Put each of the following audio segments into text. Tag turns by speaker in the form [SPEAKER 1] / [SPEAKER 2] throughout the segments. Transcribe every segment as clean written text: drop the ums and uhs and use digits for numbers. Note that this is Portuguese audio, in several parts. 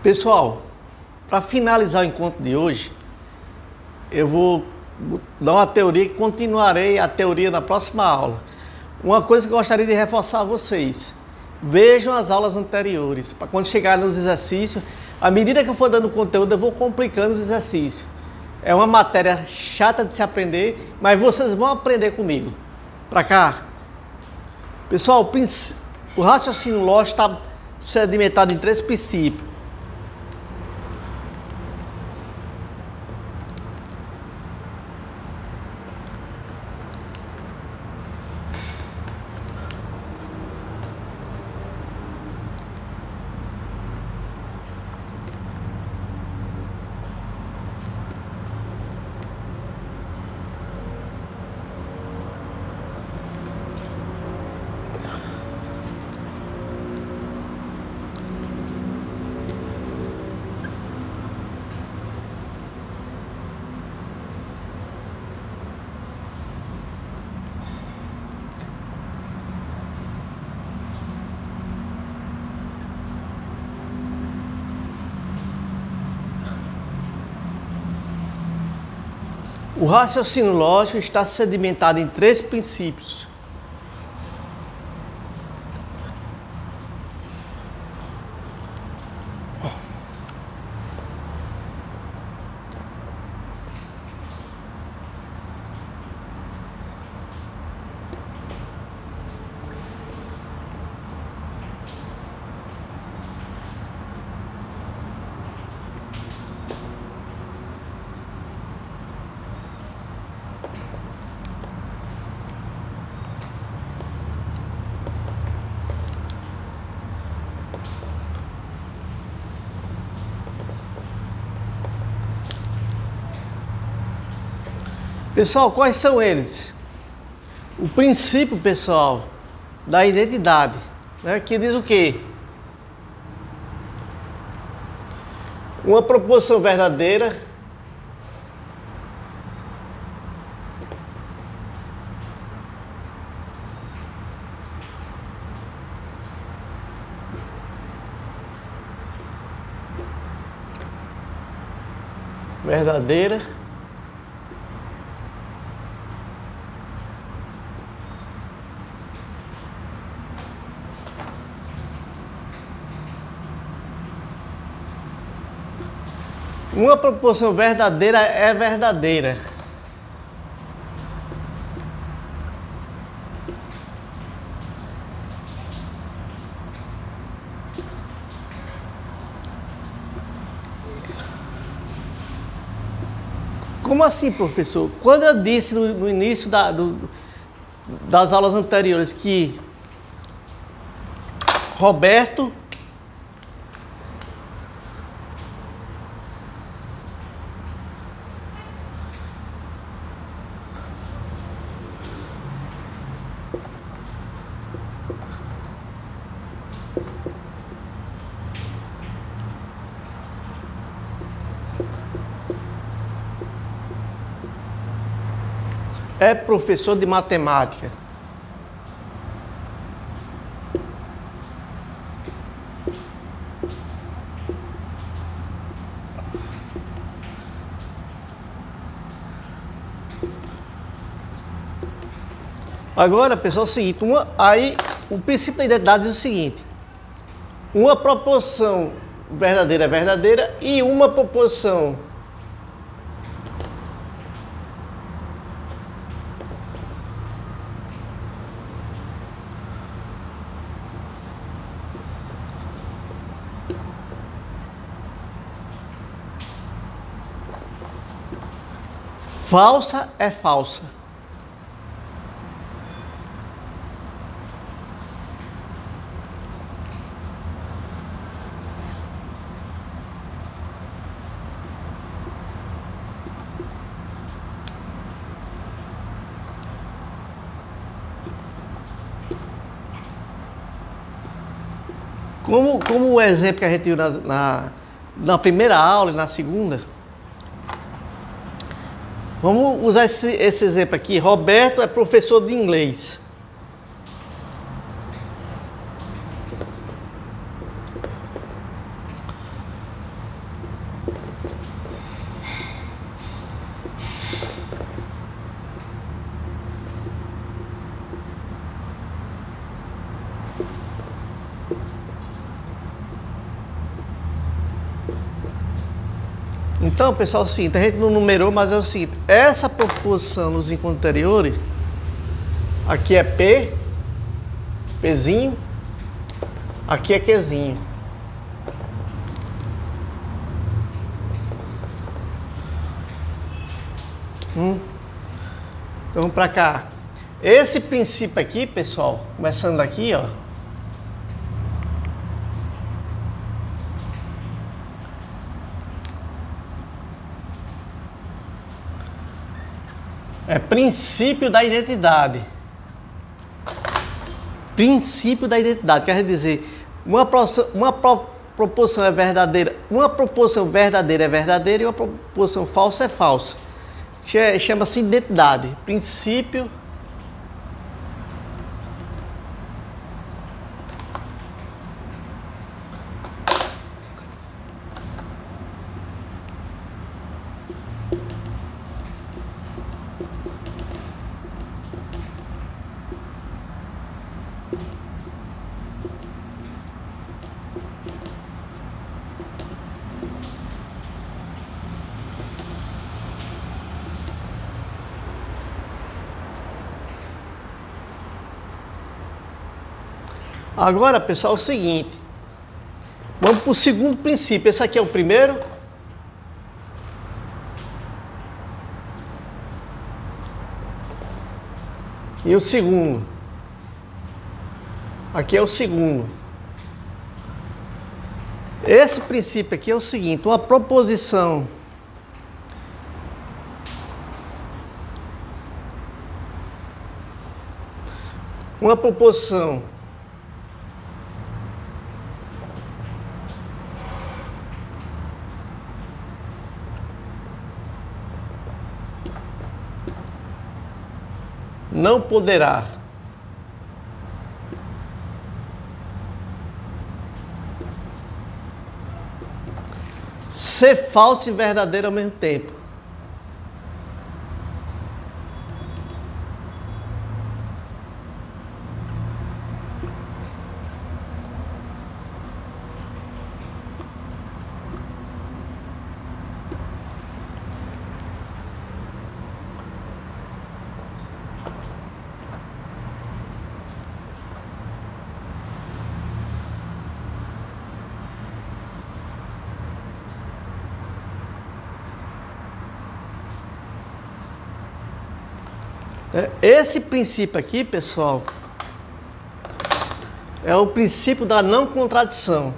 [SPEAKER 1] Pessoal, para finalizar o encontro de hoje, eu vou dar uma teoria que continuarei a teoria na próxima aula. Uma coisa que eu gostaria de reforçar a vocês: vejam as aulas anteriores, para quando chegar nos exercícios, à medida que eu for dando conteúdo, eu vou complicando os exercícios. É uma matéria chata de se aprender, mas vocês vão aprender comigo. Para cá. Pessoal, o raciocínio lógico está sedimentado em 3 princípios. O raciocínio lógico está sedimentado em 3 princípios. Pessoal, quais são eles? O princípio, pessoal, da identidade, né, que diz o quê? Uma proposição verdadeira Uma proposição verdadeira é verdadeira. Como assim, professor? Quando eu disse no início das aulas anteriores que Roberto é professor de matemática. Agora, pessoal, é o seguinte, aí o princípio da identidade diz o seguinte: uma proposição verdadeira é verdadeira e uma proposição falsa é falsa. Como o exemplo que a gente viu na primeira aula e na segunda, vamos usar esse exemplo aqui. Roberto é professor de inglês. Então, pessoal, é o seguinte, a gente não numerou, mas é o seguinte, essa proposição nos encontros anteriores, aqui é P, Pzinho, aqui é Qzinho. Então, vamos para cá. Esse princípio aqui, pessoal, começando daqui, ó. É princípio da identidade. Princípio da identidade, quer dizer, uma proposição é verdadeira, uma proposição verdadeira é verdadeira e uma proposição falsa é falsa. Chama-se identidade, princípio Agora, pessoal, é o seguinte. Vamos para o segundo princípio. Esse aqui é o primeiro. E o segundo. Aqui é o segundo. Esse princípio aqui é o seguinte. Uma proposição não poderá ser falso e verdadeiro ao mesmo tempo. Esse princípio aqui, pessoal, é o princípio da não contradição.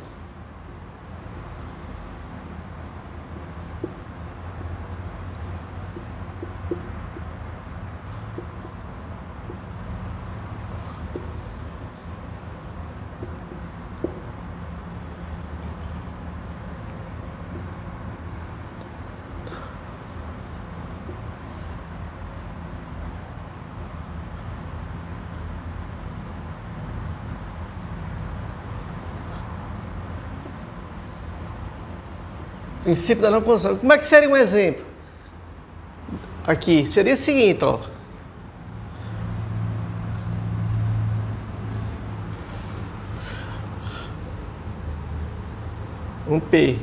[SPEAKER 1] Princípio da não contradição. Como é que seria um exemplo? Aqui, seria o seguinte, ó. Um P.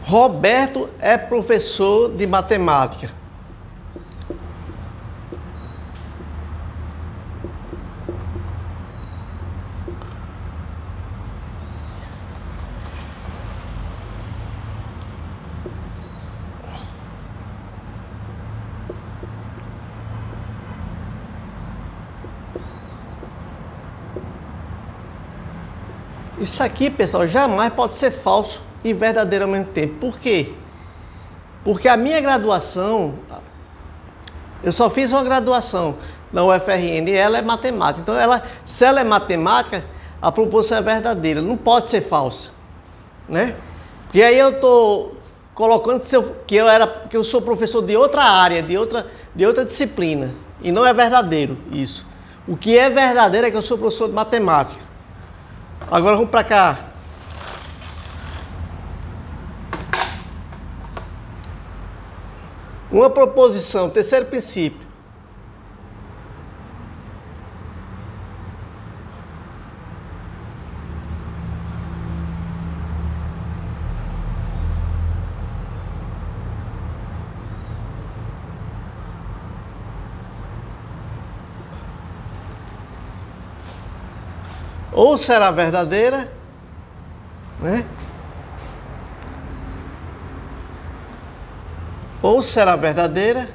[SPEAKER 1] Roberto é professor de matemática. Isso aqui, pessoal, jamais pode ser falso e verdadeiro ao mesmo tempo. Por quê? Porque a minha graduação, eu só fiz uma graduação na UFRN e ela é matemática. Então, se ela é matemática, a proposição é verdadeira, não pode ser falsa, né? Porque aí eu estou colocando que eu sou professor de outra área, de outra disciplina, e não é verdadeiro isso. O que é verdadeiro é que eu sou professor de matemática. Agora vamos para cá. Uma proposição, terceiro princípio. ou será verdadeira, né? Ou será verdadeira,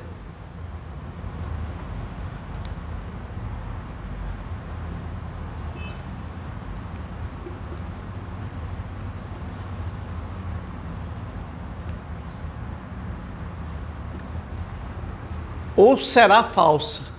[SPEAKER 1] ou será falsa.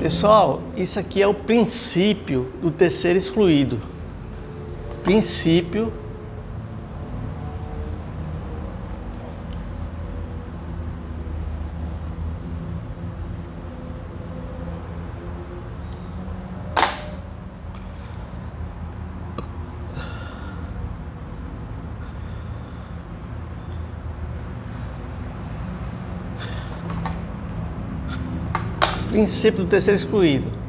[SPEAKER 1] Pessoal, isso aqui é o princípio do terceiro excluído. Princípio princípio do terceiro excluído.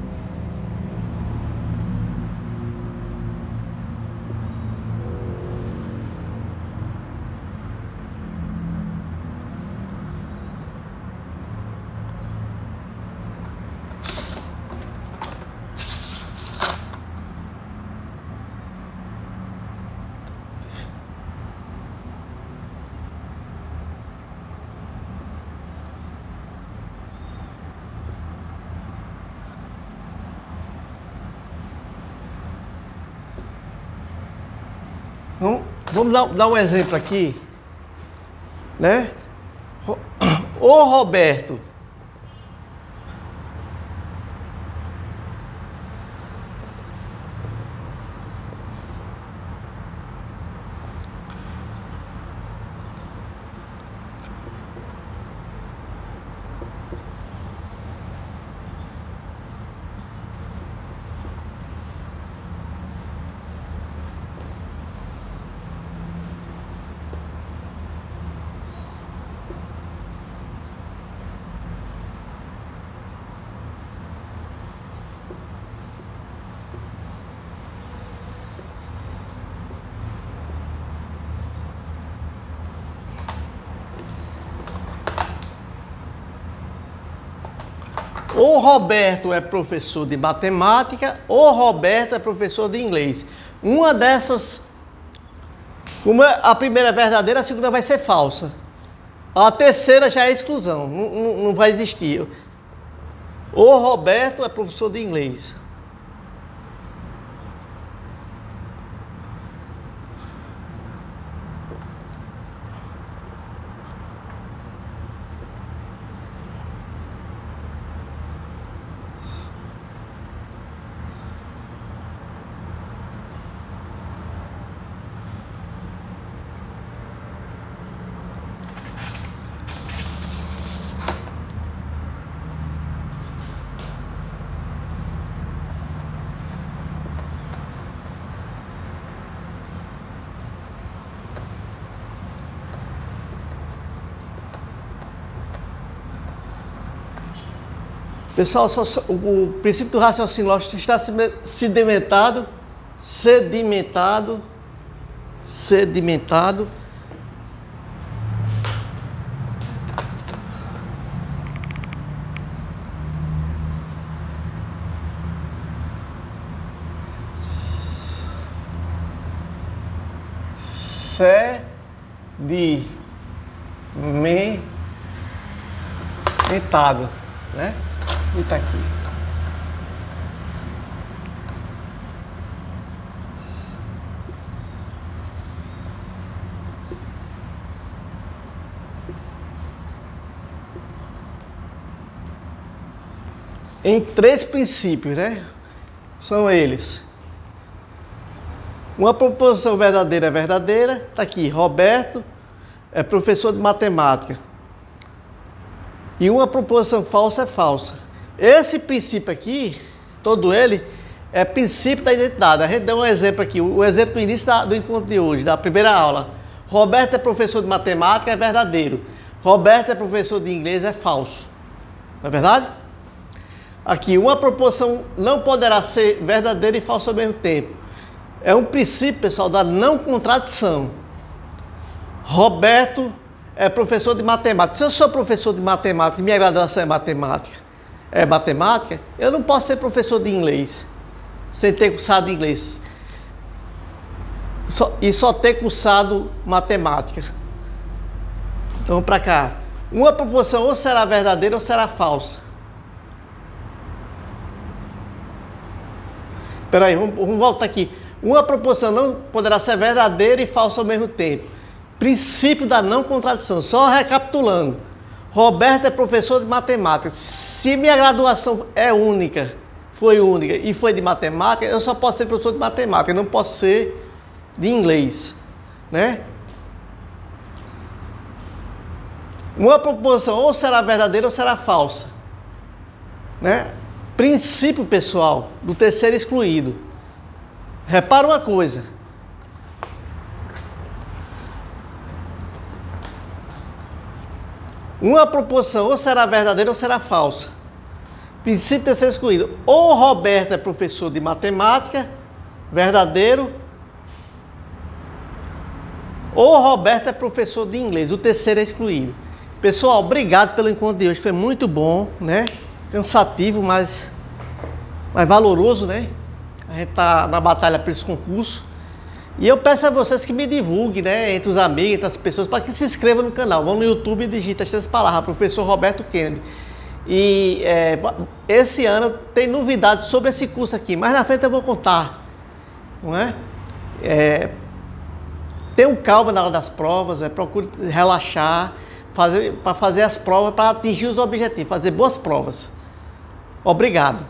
[SPEAKER 1] Então, vamos dar um exemplo aqui, né? O Roberto O Roberto é professor de matemática, o Roberto é professor de inglês. Uma dessas, como a primeira é verdadeira, a segunda vai ser falsa. A terceira já é exclusão, não vai existir. O Roberto é professor de inglês. Pessoal, o princípio do raciocínio lógico está sedimentado. Sedimentado, né? E tá aqui. Em três princípios, né? São eles. Uma proposição verdadeira é verdadeira. Tá aqui, Roberto é professor de matemática. E uma proposição falsa é falsa. Esse princípio aqui, todo ele, é princípio da identidade. A gente deu um exemplo aqui, o exemplo do início do encontro de hoje, da primeira aula. Roberto é professor de matemática, é verdadeiro. Roberto é professor de inglês, é falso. Não é verdade? Aqui, uma proposição não poderá ser verdadeira e falsa ao mesmo tempo. É um princípio, pessoal, da não contradição. Roberto é professor de matemática. Se eu sou professor de matemática e minha graduação é matemática, eu não posso ser professor de inglês sem ter cursado inglês e só ter cursado matemática. Então, para cá. Uma proposição ou será verdadeira ou será falsa. Espera aí, vamos voltar aqui. Uma proposição não poderá ser verdadeira e falsa ao mesmo tempo. Princípio da não contradição. Só recapitulando. Roberto é professor de matemática. Se minha graduação foi única e foi de matemática, eu só posso ser professor de matemática, não posso ser de inglês, né? Uma proposição ou será verdadeira ou será falsa, né? Princípio, pessoal, do terceiro excluído. Repara uma coisa. Uma proposição ou será verdadeira ou será falsa. Princípio terceiro excluído. Ou Roberto é professor de matemática, verdadeiro. Ou Roberto é professor de inglês, o terceiro é excluído. Pessoal, obrigado pelo encontro de hoje. Foi muito bom, né? Cansativo, mas valoroso, né? A gente tá na batalha para esse concurso. E eu peço a vocês que me divulguem, né? Entre os amigos, entre as pessoas, para que se inscrevam no canal. Vão no YouTube e digita as 3 palavras, professor Roberto Kennedy. E esse ano tem novidades sobre esse curso aqui. Mais na frente eu vou contar, não é? Tenham calma na hora das provas, procure relaxar, para fazer as provas, para atingir os objetivos, fazer boas provas. Obrigado.